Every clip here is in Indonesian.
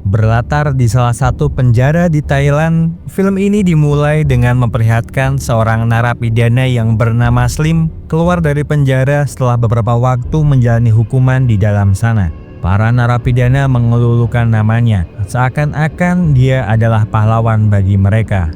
Berlatar di salah satu penjara di Thailand, film ini dimulai dengan memperlihatkan seorang narapidana yang bernama Slim keluar dari penjara setelah beberapa waktu menjalani hukuman di dalam sana. Para narapidana mengelulukan namanya, seakan-akan dia adalah pahlawan bagi mereka.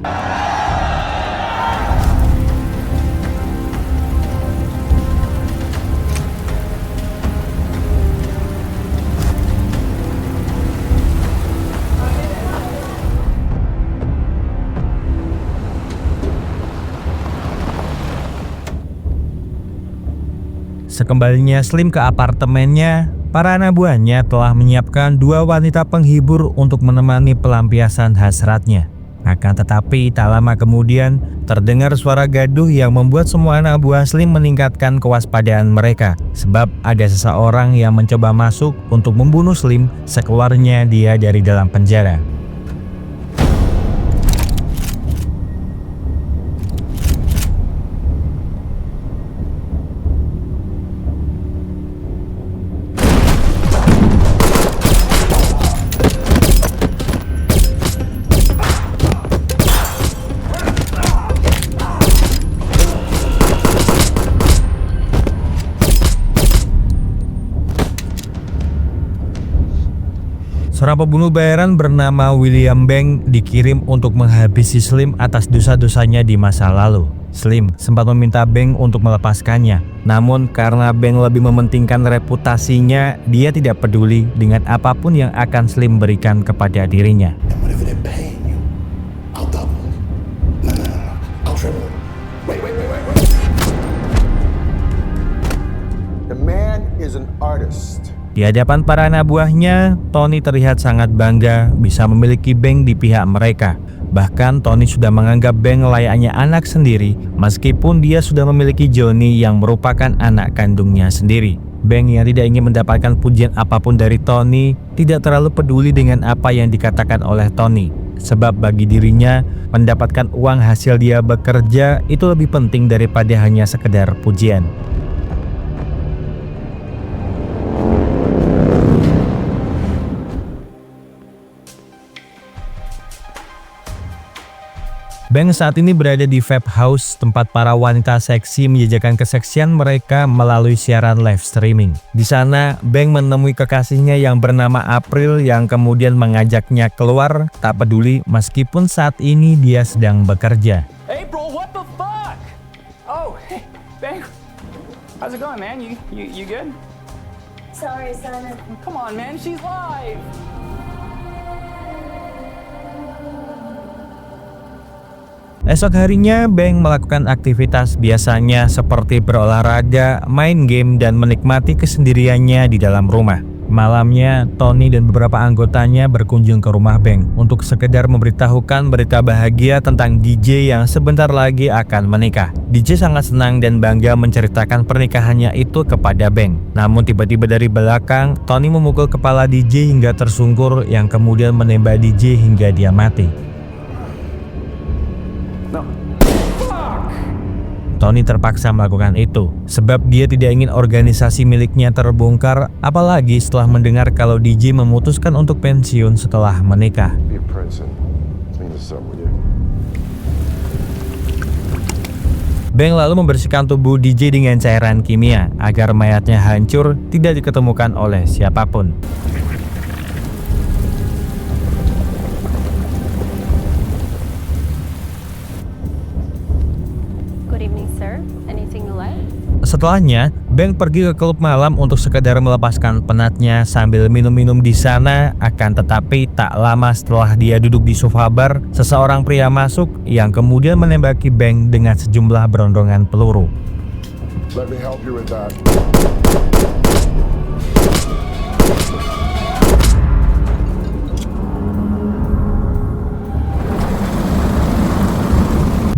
Sekembalinya Slim ke apartemennya, para anak buahnya telah menyiapkan 2 wanita penghibur untuk menemani pelampiasan hasratnya. Akan tetapi tak lama kemudian terdengar suara gaduh yang membuat semua anak buah Slim meningkatkan kewaspadaan mereka. Sebab ada seseorang yang mencoba masuk untuk membunuh Slim sekeluarnya dia dari dalam penjara. Seorang pembunuh bayaran bernama William Beng dikirim untuk menghabisi Slim atas dosa-dosanya di masa lalu. Slim sempat meminta Beng untuk melepaskannya, namun karena Beng lebih mementingkan reputasinya, dia tidak peduli dengan apapun yang akan Slim berikan kepada dirinya. The man is an artist. Di hadapan para anak buahnya, Tony terlihat sangat bangga bisa memiliki Beng di pihak mereka. Bahkan Tony sudah menganggap Beng layaknya anak sendiri, meskipun dia sudah memiliki Johnny yang merupakan anak kandungnya sendiri. Beng yang tidak ingin mendapatkan pujian apapun dari Tony, tidak terlalu peduli dengan apa yang dikatakan oleh Tony. Sebab bagi dirinya, mendapatkan uang hasil dia bekerja itu lebih penting daripada hanya sekedar pujian. Beng saat ini berada di vape house, tempat para wanita seksi menjajakan keseksian mereka melalui siaran live streaming. Di sana, Beng menemui kekasihnya yang bernama April yang kemudian mengajaknya keluar, tak peduli meskipun saat ini dia sedang bekerja. April, what the fuck? Oh, hey, Beng. How's it going, man? You good? Sorry, Simon. Come on, man. She's live. Esok harinya, Beng melakukan aktivitas biasanya seperti berolahraga, main game, dan menikmati kesendiriannya di dalam rumah. Malamnya, Tony dan beberapa anggotanya berkunjung ke rumah Beng untuk sekedar memberitahukan berita bahagia tentang DJ yang sebentar lagi akan menikah. DJ sangat senang dan bangga menceritakan pernikahannya itu kepada Beng. Namun tiba-tiba dari belakang, Tony memukul kepala DJ hingga tersungkur yang kemudian menembak DJ hingga dia mati. Tony terpaksa melakukan itu, sebab dia tidak ingin organisasi miliknya terbongkar, apalagi setelah mendengar kalau DJ memutuskan untuk pensiun setelah menikah. Beng lalu membersihkan tubuh DJ dengan cairan kimia, agar mayatnya hancur, tidak diketemukan oleh siapapun. Setelahnya, Beng pergi ke klub malam untuk sekedar melepaskan penatnya sambil minum-minum di sana. Akan tetapi tak lama setelah dia duduk di sofa bar, seseorang pria masuk yang kemudian menembaki Beng dengan sejumlah berondongan peluru. Let me help you with that.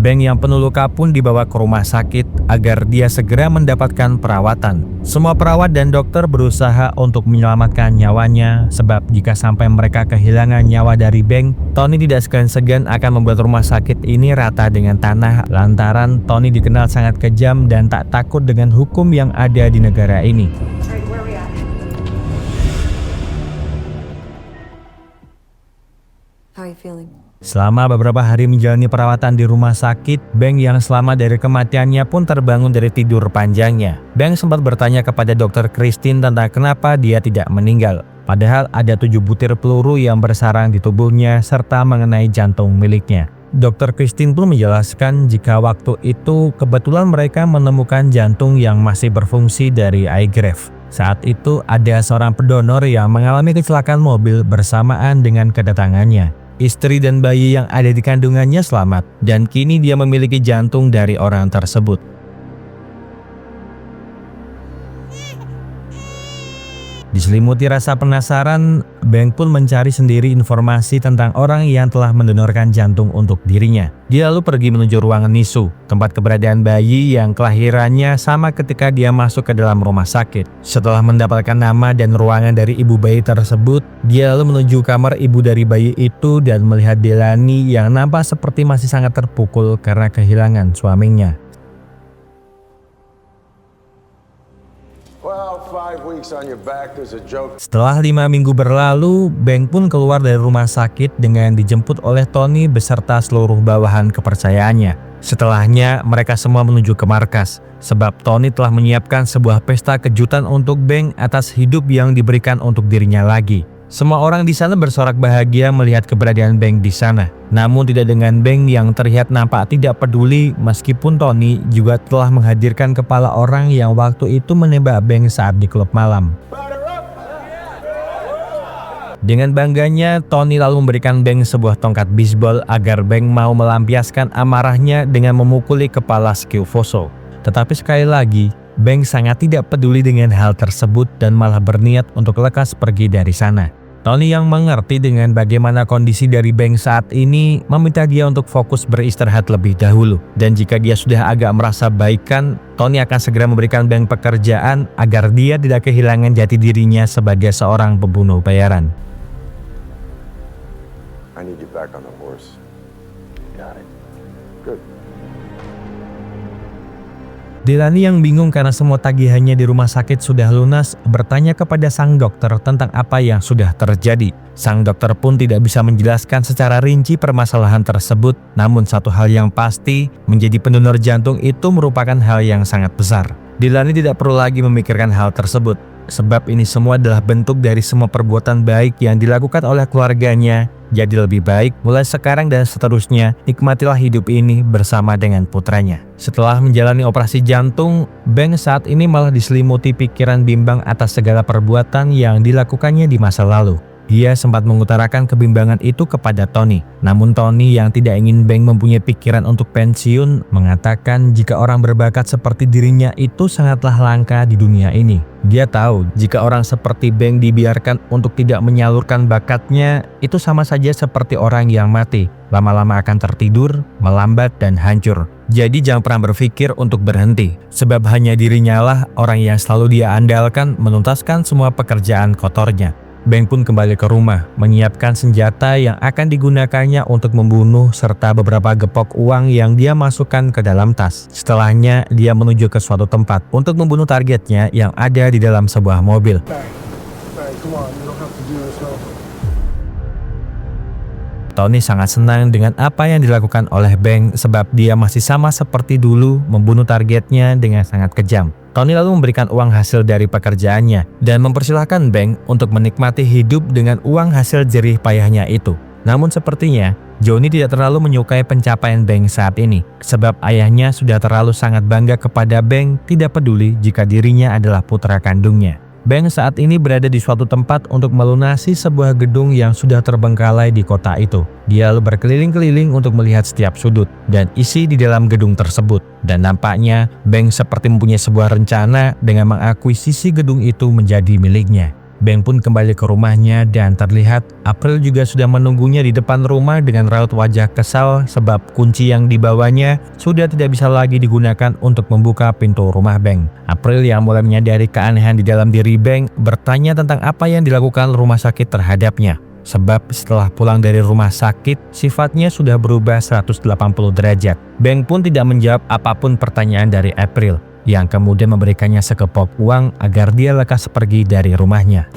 Beng yang penuh luka pun dibawa ke rumah sakit agar dia segera mendapatkan perawatan. Semua perawat dan dokter berusaha untuk menyelamatkan nyawanya, sebab jika sampai mereka kehilangan nyawa dari Beng, Tony tidak segan-segan akan membuat rumah sakit ini rata dengan tanah lantaran Tony dikenal sangat kejam dan tak takut dengan hukum yang ada di negara ini. How are you feeling? Selama beberapa hari menjalani perawatan di rumah sakit, Bank yang selamat dari kematiannya pun terbangun dari tidur panjangnya. Bank sempat bertanya kepada dokter Christine tentang kenapa dia tidak meninggal. Padahal ada 7 butir peluru yang bersarang di tubuhnya serta mengenai jantung miliknya. Dokter Christine pun menjelaskan jika waktu itu kebetulan mereka menemukan jantung yang masih berfungsi dari iGraft. Saat itu ada seorang pendonor yang mengalami kecelakaan mobil bersamaan dengan kedatangannya. Istri dan bayi yang ada di kandungannya selamat dan kini dia memiliki jantung dari orang tersebut. Diselimuti rasa penasaran, Bank pun mencari sendiri informasi tentang orang yang telah mendonorkan jantung untuk dirinya. Dia lalu pergi menuju ruangan NICU, tempat keberadaan bayi yang kelahirannya sama ketika dia masuk ke dalam rumah sakit. Setelah mendapatkan nama dan ruangan dari ibu bayi tersebut, dia lalu menuju kamar ibu dari bayi itu dan melihat Delaney yang nampak seperti masih sangat terpukul karena kehilangan suaminya. Well, 5 weeks on your back is a joke. Setelah 5 minggu berlalu, Bank pun keluar dari rumah sakit dengan dijemput oleh Tony beserta seluruh bawahan kepercayaannya. Setelahnya, mereka semua menuju ke markas, sebab Tony telah menyiapkan sebuah pesta kejutan untuk Bank atas hidup yang diberikan untuk dirinya lagi. Semua orang di sana bersorak bahagia melihat keberadaan Bank di sana. Namun tidak dengan Bank yang terlihat nampak tidak peduli meskipun Tony juga telah menghadirkan kepala orang yang waktu itu menembak Bank saat di klub malam. Dengan bangganya, Tony lalu memberikan Bank sebuah tongkat bisbol agar Bank mau melampiaskan amarahnya dengan memukuli kepala Schifoso. Tetapi sekali lagi, Bank sangat tidak peduli dengan hal tersebut dan malah berniat untuk lekas pergi dari sana. Tony yang mengerti dengan bagaimana kondisi dari Bank saat ini meminta dia untuk fokus beristirahat lebih dahulu. Dan jika dia sudah agak merasa baikan, Tony akan segera memberikan Bank pekerjaan agar dia tidak kehilangan jati dirinya sebagai seorang pembunuh bayaran. I need you back on the horse. Got it. Good. Delaney yang bingung karena semua tagihannya di rumah sakit sudah lunas, bertanya kepada sang dokter tentang apa yang sudah terjadi. Sang dokter pun tidak bisa menjelaskan secara rinci permasalahan tersebut, namun satu hal yang pasti, menjadi pendonor jantung itu merupakan hal yang sangat besar. Delaney tidak perlu lagi memikirkan hal tersebut, sebab ini semua adalah bentuk dari semua perbuatan baik yang dilakukan oleh keluarganya. Jadi lebih baik mulai sekarang dan seterusnya nikmatilah hidup ini bersama dengan putranya. Setelah menjalani operasi jantung, Bank saat ini malah diselimuti pikiran bimbang atas segala perbuatan yang dilakukannya di masa lalu. Dia sempat mengutarakan kebimbangan itu kepada Tony. Namun Tony yang tidak ingin Bank mempunyai pikiran untuk pensiun mengatakan jika orang berbakat seperti dirinya itu sangatlah langka di dunia ini. Dia tahu jika orang seperti Bank dibiarkan untuk tidak menyalurkan bakatnya, itu sama saja seperti orang yang mati. Lama-lama akan tertidur, melambat dan hancur. Jadi jangan pernah berpikir untuk berhenti, sebab hanya dirinya lah orang yang selalu dia andalkan menuntaskan semua pekerjaan kotornya. Bank pun kembali ke rumah, menyiapkan senjata yang akan digunakannya untuk membunuh serta beberapa gepok uang yang dia masukkan ke dalam tas. Setelahnya, dia menuju ke suatu tempat untuk membunuh targetnya yang ada di dalam sebuah mobil. Tony sangat senang dengan apa yang dilakukan oleh Bank sebab dia masih sama seperti dulu membunuh targetnya dengan sangat kejam. Tony lalu memberikan uang hasil dari pekerjaannya dan mempersilahkan Bank untuk menikmati hidup dengan uang hasil jerih payahnya itu. Namun sepertinya Johnny tidak terlalu menyukai pencapaian Bank saat ini sebab ayahnya sudah terlalu sangat bangga kepada Bank, tidak peduli jika dirinya adalah putra kandungnya. Bank saat ini berada di suatu tempat untuk melunasi sebuah gedung yang sudah terbengkalai di kota itu. Dia lalu berkeliling-keliling untuk melihat setiap sudut dan isi di dalam gedung tersebut. Dan nampaknya Bank seperti mempunyai sebuah rencana dengan mengakuisisi gedung itu menjadi miliknya. Bank pun kembali ke rumahnya dan terlihat April juga sudah menunggunya di depan rumah dengan raut wajah kesal sebab kunci yang dibawanya sudah tidak bisa lagi digunakan untuk membuka pintu rumah Bank. April yang mulai menyadari keanehan di dalam diri Bank bertanya tentang apa yang dilakukan rumah sakit terhadapnya. Sebab setelah pulang dari rumah sakit, sifatnya sudah berubah 180 derajat. Bank pun tidak menjawab apapun pertanyaan dari April, yang kemudian memberikannya sekepok uang agar dia lekas pergi dari rumahnya.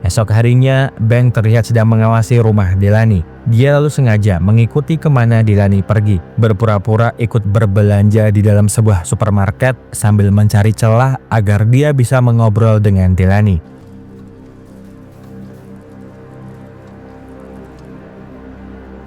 Esok harinya, Bank terlihat sedang mengawasi rumah Delaney. Dia lalu sengaja mengikuti kemana Delaney pergi, berpura-pura ikut berbelanja di dalam sebuah supermarket sambil mencari celah agar dia bisa mengobrol dengan Delaney.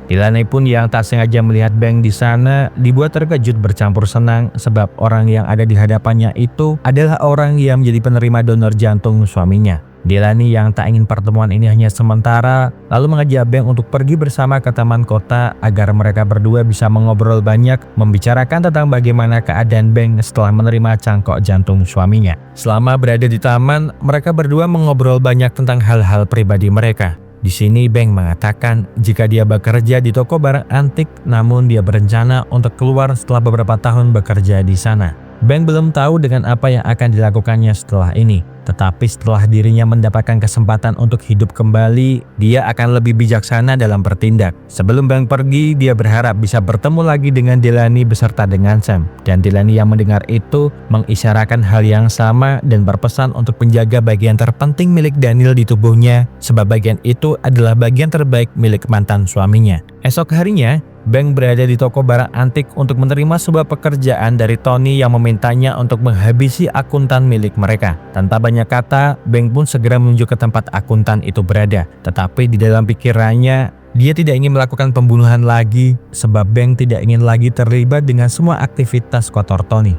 Delaney pun yang tak sengaja melihat Bank di sana dibuat terkejut bercampur senang sebab orang yang ada di hadapannya itu adalah orang yang menjadi penerima donor jantung suaminya. Delaney yang tak ingin pertemuan ini hanya sementara lalu mengajak Bank untuk pergi bersama ke taman kota agar mereka berdua bisa mengobrol banyak membicarakan tentang bagaimana keadaan Bank setelah menerima cangkok jantung suaminya. Selama berada di taman, mereka berdua mengobrol banyak tentang hal-hal pribadi mereka. Di sini Bank mengatakan jika dia bekerja di toko barang antik namun dia berencana untuk keluar setelah beberapa tahun bekerja di sana. Bank belum tahu dengan apa yang akan dilakukannya setelah ini. Tetapi setelah dirinya mendapatkan kesempatan untuk hidup kembali, dia akan lebih bijaksana dalam bertindak. Sebelum Bank pergi, dia berharap bisa bertemu lagi dengan Delaney beserta dengan Sam. Dan Delaney yang mendengar itu mengisyaratkan hal yang sama dan berpesan untuk menjaga bagian terpenting milik Daniel di tubuhnya, sebab bagian itu adalah bagian terbaik milik mantan suaminya. Esok harinya, Bank berada di toko barang antik untuk menerima sebuah pekerjaan dari Tony yang memintanya untuk menghabisi akuntan milik mereka. Tanpa banyak kata, Bank pun segera menuju ke tempat akuntan itu berada. Tetapi di dalam pikirannya, dia tidak ingin melakukan pembunuhan lagi sebab Bank tidak ingin lagi terlibat dengan semua aktivitas kotor Tony.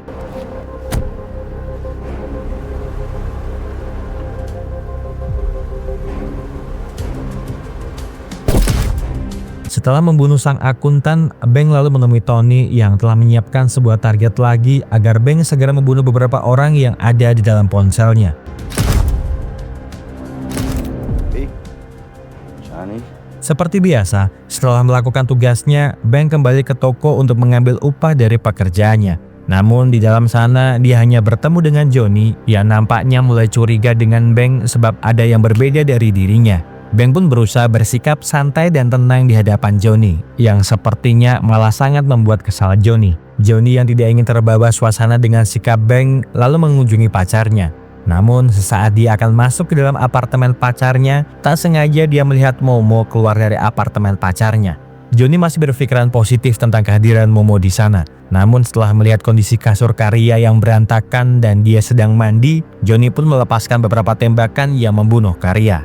Setelah membunuh sang akuntan, Bank lalu menemui Tony yang telah menyiapkan sebuah target lagi agar Bank segera membunuh beberapa orang yang ada di dalam ponselnya. Hey, Johnny. Seperti biasa, setelah melakukan tugasnya, Bank kembali ke toko untuk mengambil upah dari pekerjaannya. Namun di dalam sana dia hanya bertemu dengan Johnny yang nampaknya mulai curiga dengan Bank sebab ada yang berbeda dari dirinya. Bank pun berusaha bersikap santai dan tenang di hadapan Johnny, yang sepertinya malah sangat membuat kesal Johnny. Johnny yang tidak ingin terbawa suasana dengan sikap Bank lalu mengunjungi pacarnya. Namun sesaat dia akan masuk ke dalam apartemen pacarnya, tak sengaja dia melihat Momo keluar dari apartemen pacarnya. Johnny masih berpikiran positif tentang kehadiran Momo di sana. Namun setelah melihat kondisi kasur Karya yang berantakan dan dia sedang mandi, Johnny pun melepaskan beberapa tembakan yang membunuh Karya.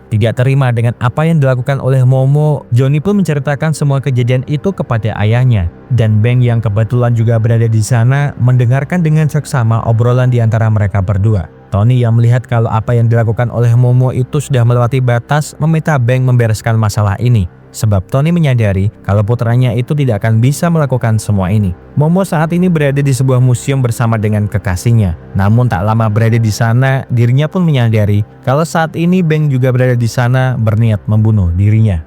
Tidak terima dengan apa yang dilakukan oleh Momo, Johnny pun menceritakan semua kejadian itu kepada ayahnya. Dan Bank yang kebetulan juga berada di sana mendengarkan dengan seksama obrolan di antara mereka berdua. Tony yang melihat kalau apa yang dilakukan oleh Momo itu sudah melewati batas meminta Bank membereskan masalah ini. Sebab Tony menyadari kalau putranya itu tidak akan bisa melakukan semua ini. Momo saat ini berada di sebuah museum bersama dengan kekasihnya. Namun tak lama berada di sana, dirinya pun menyadari kalau saat ini Bank juga berada di sana berniat membunuh dirinya.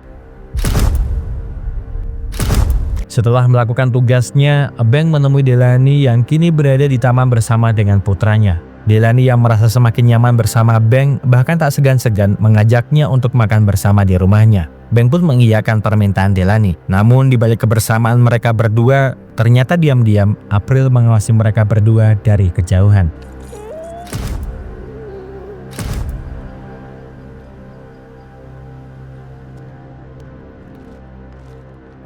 Setelah melakukan tugasnya, Bank menemui Delaney yang kini berada di taman bersama dengan putranya. Delaney yang merasa semakin nyaman bersama Bank bahkan tak segan-segan mengajaknya untuk makan bersama di rumahnya. Bank pun mengiyakan permintaan Delaney. Namun di balik kebersamaan mereka berdua, ternyata diam-diam April mengawasi mereka berdua dari kejauhan.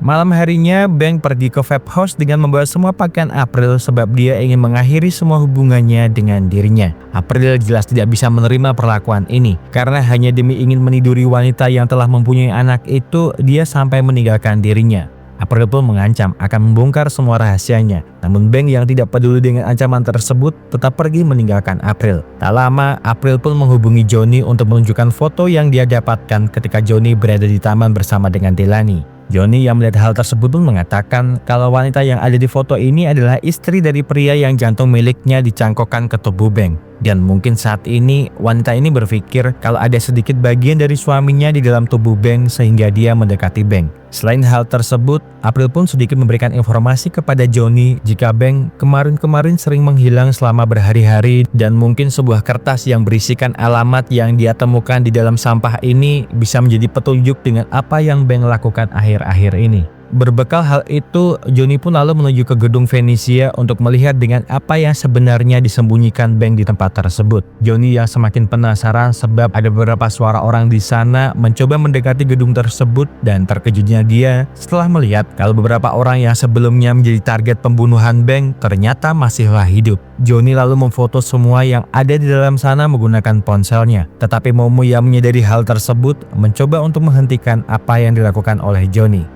Malam harinya, Bank pergi ke vape house dengan membawa semua pakaian April sebab dia ingin mengakhiri semua hubungannya dengan dirinya. April jelas tidak bisa menerima perlakuan ini, karena hanya demi ingin meniduri wanita yang telah mempunyai anak itu, dia sampai meninggalkan dirinya. April pun mengancam akan membongkar semua rahasianya. Namun Bank yang tidak peduli dengan ancaman tersebut tetap pergi meninggalkan April. Tak lama, April pun menghubungi Johnny untuk menunjukkan foto yang dia dapatkan ketika Johnny berada di taman bersama dengan Delaney. Johnny yang melihat hal tersebut pun mengatakan kalau wanita yang ada di foto ini adalah istri dari pria yang jantung miliknya dicangkokkan ke tubuh Bank. Dan mungkin saat ini wanita ini berpikir kalau ada sedikit bagian dari suaminya di dalam tubuh Bank sehingga dia mendekati Bank. Selain hal tersebut, April pun sedikit memberikan informasi kepada Johnny jika Bank kemarin-kemarin sering menghilang selama berhari-hari dan mungkin sebuah kertas yang berisikan alamat yang dia temukan di dalam sampah ini bisa menjadi petunjuk dengan apa yang Bank lakukan akhir-akhir ini. Berbekal hal itu, Johnny pun lalu menuju ke gedung Venezia untuk melihat dengan apa yang sebenarnya disembunyikan Bank di tempat tersebut. Johnny yang semakin penasaran sebab ada beberapa suara orang di sana mencoba mendekati gedung tersebut, dan terkejutnya dia setelah melihat kalau beberapa orang yang sebelumnya menjadi target pembunuhan Bank ternyata masihlah hidup. Johnny lalu memfoto semua yang ada di dalam sana menggunakan ponselnya, tetapi Momo yang menyadari hal tersebut mencoba untuk menghentikan apa yang dilakukan oleh Johnny.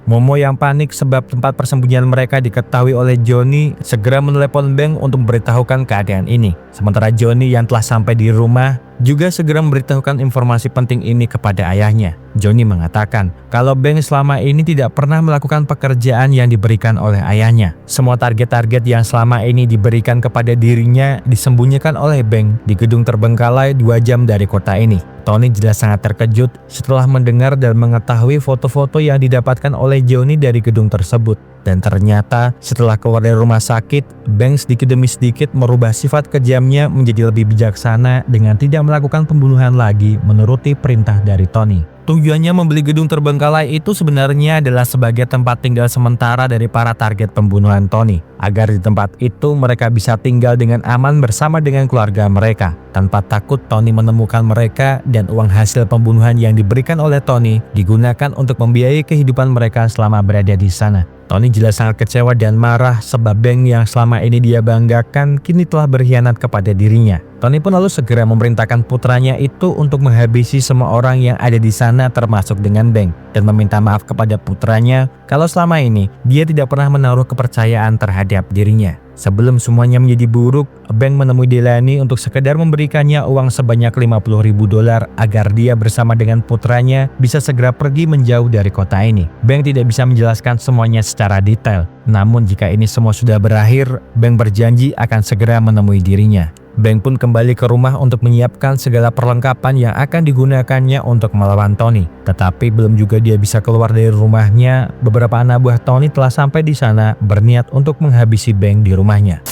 Momo yang panik sebab tempat persembunyian mereka diketahui oleh Johnny segera menelepon Bank untuk memberitahukan keadaan ini. Sementara Johnny yang telah sampai di rumah juga segera memberitahukan informasi penting ini kepada ayahnya. Johnny mengatakan kalau Bank selama ini tidak pernah melakukan pekerjaan yang diberikan oleh ayahnya. Semua target-target yang selama ini diberikan kepada dirinya disembunyikan oleh Bank di gedung terbengkalai 2 jam dari kota ini. Tony jelas sangat terkejut setelah mendengar dan mengetahui foto-foto yang didapatkan oleh Johnny dari gedung tersebut. Dan ternyata setelah keluar dari rumah sakit, Bank sedikit demi sedikit merubah sifat kejamnya menjadi lebih bijaksana dengan tidak melakukan pembunuhan lagi menuruti perintah dari Tony. Tujuannya membeli gedung terbengkalai itu sebenarnya adalah sebagai tempat tinggal sementara dari para target pembunuhan Tony, agar di tempat itu mereka bisa tinggal dengan aman bersama dengan keluarga mereka, tanpa takut Tony menemukan mereka, dan uang hasil pembunuhan yang diberikan oleh Tony digunakan untuk membiayai kehidupan mereka selama berada di sana. Tony jelas sangat kecewa dan marah sebab Bank yang selama ini dia banggakan kini telah berkhianat kepada dirinya. Tony pun lalu segera memerintahkan putranya itu untuk menghabisi semua orang yang ada di sana termasuk dengan Bank, dan meminta maaf kepada putranya kalau selama ini dia tidak pernah menaruh kepercayaan terhadap dirinya. Sebelum semuanya menjadi buruk, Bank menemui Delaney untuk sekedar memberikannya uang sebanyak $50.000 agar dia bersama dengan putranya bisa segera pergi menjauh dari kota ini. Bank tidak bisa menjelaskan semuanya secara detail, namun jika ini semua sudah berakhir, Bank berjanji akan segera menemui dirinya. Bank pun kembali ke rumah untuk menyiapkan segala perlengkapan yang akan digunakannya untuk melawan Tony. Tetapi belum juga dia bisa keluar dari rumahnya, beberapa anak buah Tony telah sampai di sana berniat untuk menghabisi Bank di rumahnya.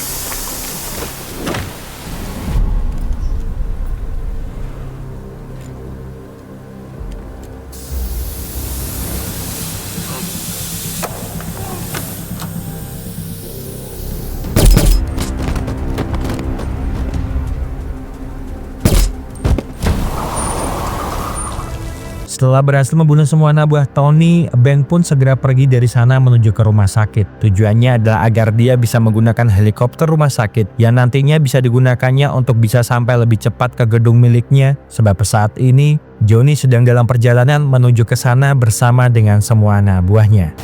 Setelah berhasil membunuh semua anak buah Tony, Bank pun segera pergi dari sana menuju ke rumah sakit. Tujuannya adalah agar dia bisa menggunakan helikopter rumah sakit yang nantinya bisa digunakannya untuk bisa sampai lebih cepat ke gedung miliknya, sebab saat ini Johnny sedang dalam perjalanan menuju ke sana bersama dengan semua anak buahnya.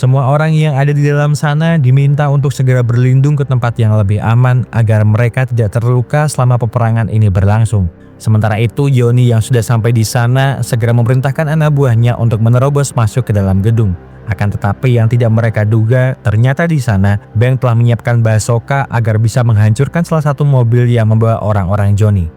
Semua orang yang ada di dalam sana diminta untuk segera berlindung ke tempat yang lebih aman agar mereka tidak terluka selama peperangan ini berlangsung. Sementara itu, Johnny yang sudah sampai di sana segera memerintahkan anak buahnya untuk menerobos masuk ke dalam gedung. Akan tetapi yang tidak mereka duga, ternyata di sana Bank telah menyiapkan bazooka agar bisa menghancurkan salah satu mobil yang membawa orang-orang Johnny.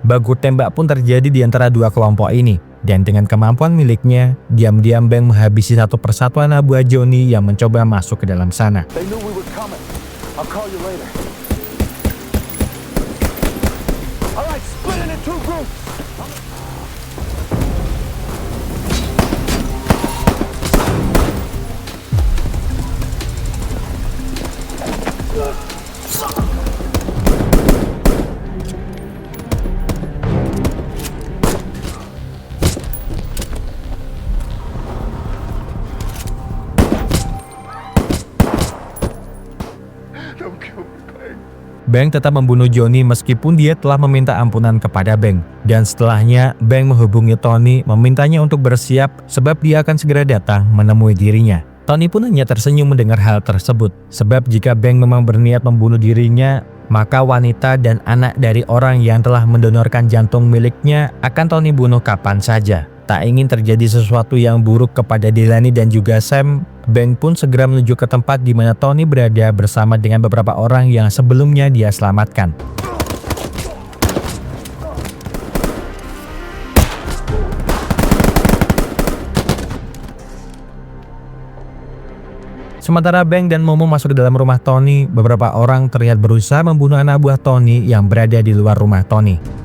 Baku tembak pun terjadi di antara dua kelompok ini, dan dengan kemampuan miliknya, diam-diam Bank menghabisi satu persatu anak buah Johnny yang mencoba masuk ke dalam sana. They knew we were coming. I'll call you later. All right, split into 2 groups. Don't kill me, Bank. Bank tetap membunuh Johnny meskipun dia telah meminta ampunan kepada Bank. Dan setelahnya, Bank menghubungi Tony memintanya untuk bersiap sebab dia akan segera datang menemui dirinya. Tony pun hanya tersenyum mendengar hal tersebut, sebab jika Bank memang berniat membunuh dirinya, maka wanita dan anak dari orang yang telah mendonorkan jantung miliknya akan Tony bunuh kapan saja. Tak ingin terjadi sesuatu yang buruk kepada Delaney dan juga Sam, Bank pun segera menuju ke tempat di mana Tony berada bersama dengan beberapa orang yang sebelumnya dia selamatkan. Sementara Bank dan Momo masuk ke dalam rumah Tony, beberapa orang terlihat berusaha membunuh anak buah Tony yang berada di luar rumah Tony.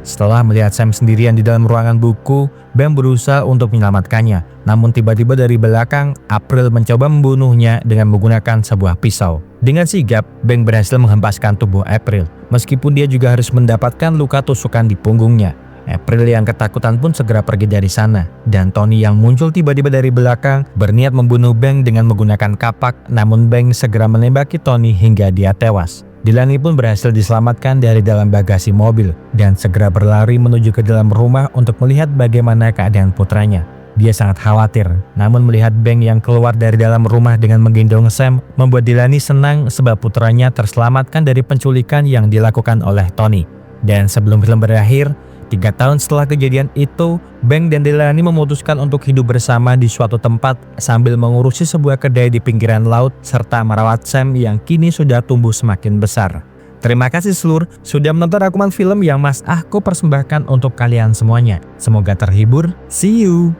Setelah melihat Sam sendirian di dalam ruangan buku, Ben berusaha untuk menyelamatkannya. Namun tiba-tiba dari belakang, April mencoba membunuhnya dengan menggunakan sebuah pisau. Dengan sigap, Ben berhasil menghempaskan tubuh April. Meskipun dia juga harus mendapatkan luka tusukan di punggungnya. April yang ketakutan pun segera pergi dari sana. Dan Tony yang muncul tiba-tiba dari belakang berniat membunuh Ben dengan menggunakan kapak. Namun Ben segera menembaki Tony hingga dia tewas. Delaney pun berhasil diselamatkan dari dalam bagasi mobil dan segera berlari menuju ke dalam rumah untuk melihat bagaimana keadaan putranya. Dia sangat khawatir, namun melihat Bank yang keluar dari dalam rumah dengan menggendong Sam membuat Delaney senang sebab putranya terselamatkan dari penculikan yang dilakukan oleh Tony. Dan sebelum film berakhir, 3 tahun setelah kejadian itu, Bank dan Delaney memutuskan untuk hidup bersama di suatu tempat sambil mengurusi sebuah kedai di pinggiran laut serta merawat Sam yang kini sudah tumbuh semakin besar. Terima kasih seluruh sudah menonton rangkuman film yang Mas Ahko persembahkan untuk kalian semuanya. Semoga terhibur. See you!